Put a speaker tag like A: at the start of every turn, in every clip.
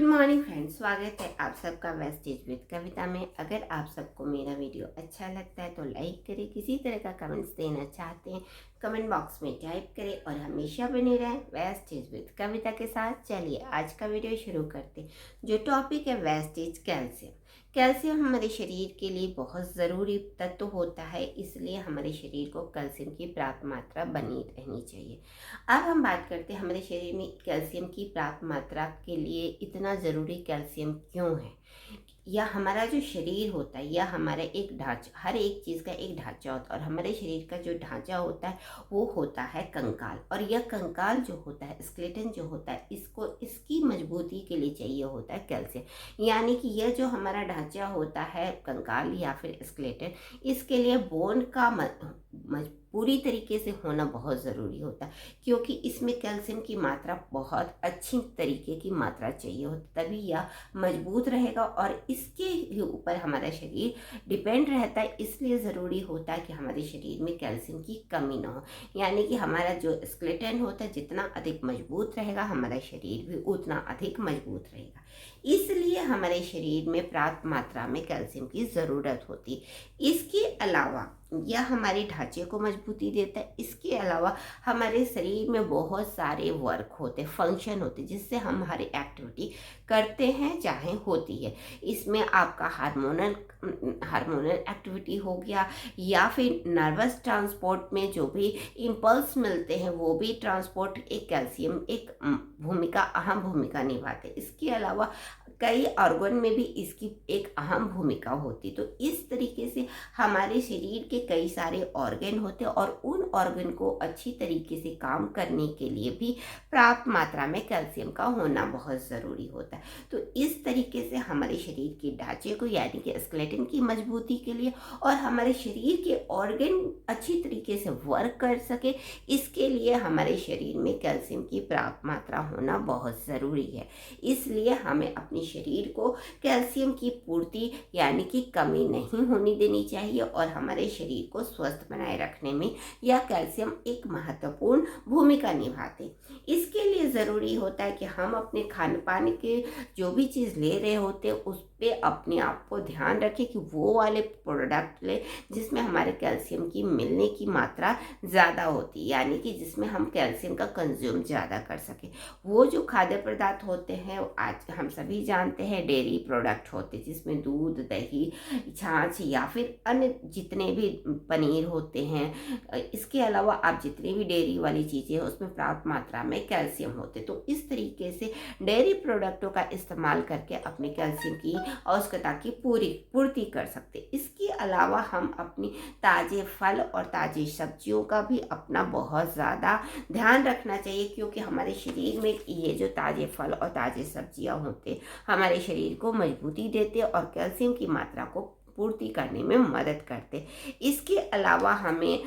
A: Good morning friends, स्वागत है आप सबका वेस्टेज विद कविता में। अगर आप सबको मेरा वीडियो अच्छा लगता है तो लाइक करें। किसी तरह का कमेंट्स देना चाहते हैं कमेंट बॉक्स में टाइप करें और हमेशा बने रहें वेस्टेज विद कविता के साथ। चलिए आज का वीडियो शुरू करते हैं। जो टॉपिक है वेस्टेज कैल्शियम। कैल्शियम हमारे शरीर के लिए बहुत ज़रूरी तत्व होता है, इसलिए हमारे शरीर को कैल्शियम की पर्याप्त मात्रा बनी रहनी चाहिए। अब हम बात करते हैं हमारे शरीर में कैल्शियम की पर्याप्त मात्रा के लिए इतना ज़रूरी कैल्शियम क्यों है। या हमारा जो शरीर होता है या हमारा एक ढांचा, हर एक चीज़ का एक ढांचा होता है और हमारे शरीर का जो ढांचा होता है वो होता है कंकाल। और यह कंकाल जो होता है, स्केलेटन जो होता है, इसको इसकी मजबूती के लिए चाहिए होता है कैल्शियम। यानी कि यह जो हमारा ढांचा होता है कंकाल या फिर स्केलेटन, इसके लिए बोन का पूरी तरीके से होना बहुत ज़रूरी होता है, क्योंकि इसमें कैल्शियम की मात्रा बहुत अच्छी तरीके की मात्रा चाहिए होती, तभी यह मजबूत रहेगा और इसके ही ऊपर हमारा शरीर डिपेंड रहता है। इसलिए ज़रूरी होता है कि हमारे शरीर में कैल्शियम की कमी ना हो। यानी कि हमारा जो स्केलेटन होता है जितना अधिक मजबूत रहेगा, हमारा शरीर भी उतना अधिक मजबूत रहेगा। इसलिए हमारे शरीर में पर्याप्त मात्रा में कैल्शियम की ज़रूरत होती है। इसके अलावा यह हमारे ढांचे को मजबूती देता है। इसके अलावा हमारे शरीर में बहुत सारे वर्क होते, फंक्शन होते, जिससे हम हर एक्टिविटी करते हैं चाहे होती है। इसमें आपका हार्मोनल एक्टिविटी हो गया या फिर नर्वस ट्रांसपोर्ट में जो भी इम्पल्स मिलते हैं वो भी ट्रांसपोर्ट एक कैल्शियम एक अहम भूमिका निभाते हैं। इसके अलावा कई ऑर्गन में भी इसकी एक अहम भूमिका होती। तो इस तरीके से हमारे शरीर के कई सारे ऑर्गन होते हैं और उन ऑर्गन को अच्छी तरीके से काम करने के लिए भी पर्याप्त मात्रा में कैल्शियम का होना बहुत ज़रूरी होता है। तो इस तरीके से हमारे शरीर के ढांचे को यानी कि स्केलेटन की मजबूती के लिए और हमारे शरीर के ऑर्गन अच्छी तरीके से वर्क कर सके, इसके लिए हमारे शरीर में कैल्शियम की पर्याप्त मात्रा होना बहुत ज़रूरी है। इसलिए हमें अपने शरीर को कैल्शियम की पूर्ति यानी कि कमी नहीं होने देनी चाहिए और हमारे शरीर को स्वस्थ बनाए रखने में यह कैल्शियम एक महत्वपूर्ण भूमिका निभाते। इसके लिए ज़रूरी होता है कि हम अपने खान पान के जो भी चीज़ ले रहे होते हैं उस पे अपने आप को ध्यान रखें कि वो वाले प्रोडक्ट ले जिसमें हमारे कैल्शियम की मिलने की मात्रा ज़्यादा होती, यानी कि जिसमें हम कैल्शियम का कंज्यूम ज़्यादा कर सकें। वो जो खाद्य पदार्थ होते हैं आज हम सभी जानते हैं डेयरी प्रोडक्ट होते हैं, जिसमें दूध, दही, छाछ या फिर अन्य जितने भी पनीर होते हैं। इसके अलावा आप जितनी भी डेयरी वाली चीज़ें हैं उसमें पर्याप्त मात्रा में कैल्शियम होते। तो इस तरीके से डेयरी प्रोडक्टों का इस्तेमाल करके अपने कैल्शियम की आवश्यकता की पूर्ति कर सकते। इसके अलावा हम अपनी ताज़े फल और ताज़ी सब्जियों का भी अपना बहुत ज़्यादा ध्यान रखना चाहिए, क्योंकि हमारे शरीर में ये जो ताज़े फल और ताज़े सब्जियां होते हमारे शरीर को मजबूती देते और कैल्शियम की मात्रा को पूर्ति करने में मदद करते। इसके अलावा हमें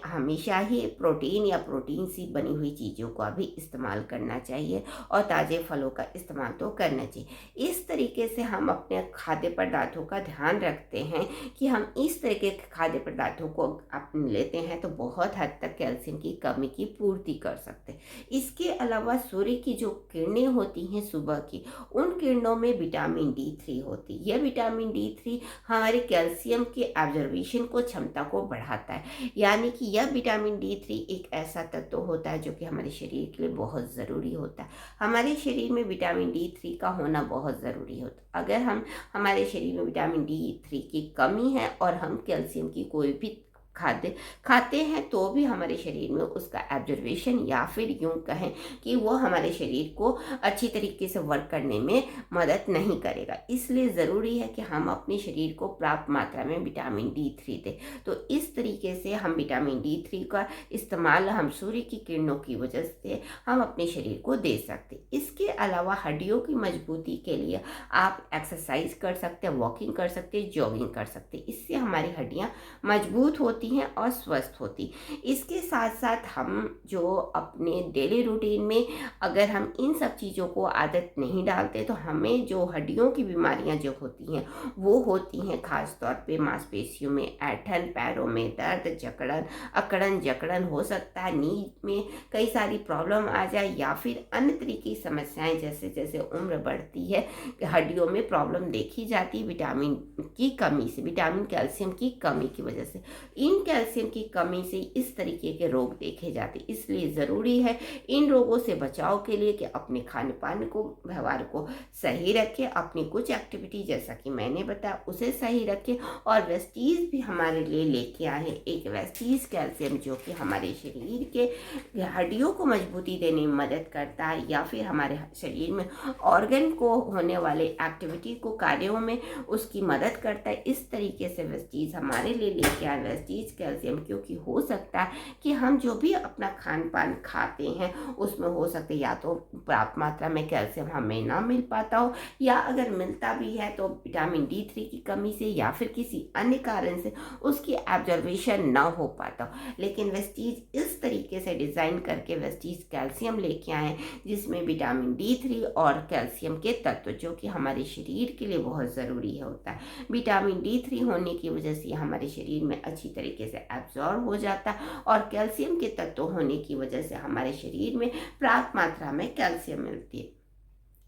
A: हमेशा ही प्रोटीन या प्रोटीन से बनी हुई चीज़ों का भी इस्तेमाल करना चाहिए और ताज़े फलों का इस्तेमाल तो करना चाहिए। इस तरीके से हम अपने खाद्य पदार्थों का ध्यान रखते हैं कि हम इस तरीके के खाद्य पदार्थों को अपने लेते हैं तो बहुत हद तक कैल्शियम की कमी की पूर्ति कर सकते हैं। इसके अलावा सूर्य की जो किरणें होती हैं सुबह की, उन किरणों में विटामिन D3 होती है। यह विटामिन D3 हमारे कैल्शियम के एब्जॉर्बिशन को क्षमता को बढ़ाता है। यानी कि यह विटामिन D3 एक ऐसा तत्व होता है जो कि हमारे शरीर के लिए बहुत ज़रूरी होता है। हमारे शरीर में विटामिन D3 का होना बहुत ज़रूरी होता है। अगर हमारे शरीर में विटामिन D3 की कमी है और हम कैल्शियम की कोई भी खाद्य खाते हैं तो भी हमारे शरीर में उसका एब्जॉर्बेशन या फिर यूं कहें कि वो हमारे शरीर को अच्छी तरीके से वर्क करने में मदद नहीं करेगा। इसलिए ज़रूरी है कि हम अपने शरीर को पर्याप्त मात्रा में विटामिन D3 दें। तो इस तरीके से हम विटामिन D3 का इस्तेमाल हम सूर्य की किरणों की वजह से हम अपने शरीर को दे सकते। इसके अलावा हड्डियों की मजबूती के लिए आप एक्सरसाइज कर सकते हैं, वॉकिंग कर सकते हैं, जॉगिंग कर सकते हैं। इससे हमारी हड्डियाँ मजबूत होती होती हैं और स्वस्थ होती। इसके साथ साथ हम जो अपने डेली रूटीन में अगर हम इन सब चीज़ों को आदत नहीं डालते तो हमें जो हड्डियों की बीमारियां जो होती हैं वो होती हैं, खास तौर पे मांसपेशियों में ऐंठन, पैरों में दर्द, जकड़न, अकड़न जकड़न हो सकता है, नींद में कई सारी प्रॉब्लम आ जाए, या फिर अन्य तरीके की समस्याएं जैसे जैसे उम्र बढ़ती है हड्डियों में प्रॉब्लम देखी जाती है विटामिन की कमी से, विटामिन कैल्शियम की कमी की वजह से। इन कैल्शियम की कमी से इस तरीके के रोग देखे जाते, इसलिए ज़रूरी है इन रोगों से बचाव के लिए कि अपने खान पान को, व्यवहार को सही रखें, अपनी कुछ एक्टिविटी जैसा कि मैंने बताया उसे सही रखें, और वेस्टीज भी हमारे लिए लेके आए हैं एक वेस्टीज कैल्शियम जो कि हमारे शरीर के हड्डियों को मजबूती देने में मदद करता है, या फिर हमारे शरीर में ऑर्गन को होने वाले एक्टिविटी को, कार्यों में उसकी मदद करता है। इस तरीके से वेस्टीज हमारे लिए लेके आए वेस्टीज कैल्शियम, क्योंकि हो सकता है कि हम जो भी अपना खान पान खाते हैं उसमें हो सकता है या तो पर्याप्त मात्रा में कैल्शियम हमें ना मिल पाता हो, या अगर मिलता भी है तो विटामिन D3 की कमी से या फिर किसी अन्य कारण से उसकी एब्जॉर्बेशन ना हो पाता हो। लेकिन वेस्टीज इस तरीके से डिज़ाइन करके वेस्टीज कैल्शियम लेके आए जिसमें विटामिन D3 और कैल्शियम के तत्व जो कि हमारे शरीर के लिए बहुत ज़रूरी होता है। विटामिन D3 होने की वजह से हमारे शरीर में अच्छी तरीके से एब्जॉर्ब हो जाता है, और कैल्शियम के तत्व होने की वजह से हमारे शरीर में पर्याप्त मात्रा में कैल्शियम मिलती है,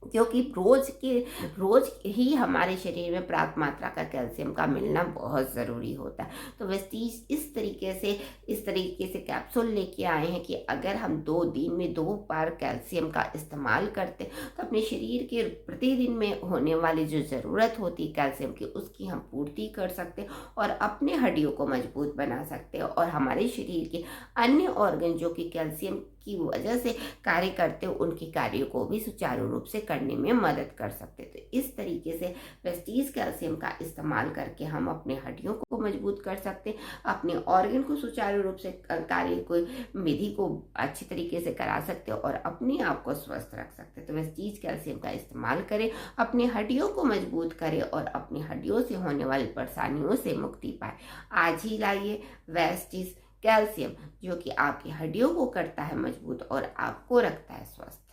A: क्योंकि रोज ही हमारे शरीर में पर्याप्त मात्रा का कैल्शियम का मिलना बहुत ज़रूरी होता है। तो वेस्टीज इस तरीके से कैप्सूल लेके आए हैं कि अगर हम 2 दिन में 2 बार कैल्शियम का इस्तेमाल करते तो अपने शरीर के प्रतिदिन में होने वाली जो ज़रूरत होती है कैल्शियम की उसकी हम पूर्ति कर सकते और अपने हड्डियों को मजबूत बना सकते हैं, और हमारे शरीर के अन्य ऑर्गन जो कि कैल्शियम की वजह से कार्य करते हो उनके कार्यों को भी सुचारू रूप से करने में मदद कर सकते। तो इस तरीके से वेस्टीज कैल्शियम का इस्तेमाल करके हम अपने हड्डियों को मजबूत कर सकते, अपने ऑर्गन को सुचारू रूप से कार्य को विधि को अच्छी तरीके से करा सकते और अपने आप को स्वस्थ रख सकते। तो वेस्टीज कैल्शियम का इस्तेमाल करें, अपने हड्डियों को मजबूत करें और अपनी हड्डियों से होने वाली परेशानियों से मुक्ति पाए। आज ही लाइए वेस्टीज कैल्शियम जो कि आपकी हड्डियों को करता है मजबूत और आपको रखता है स्वस्थ।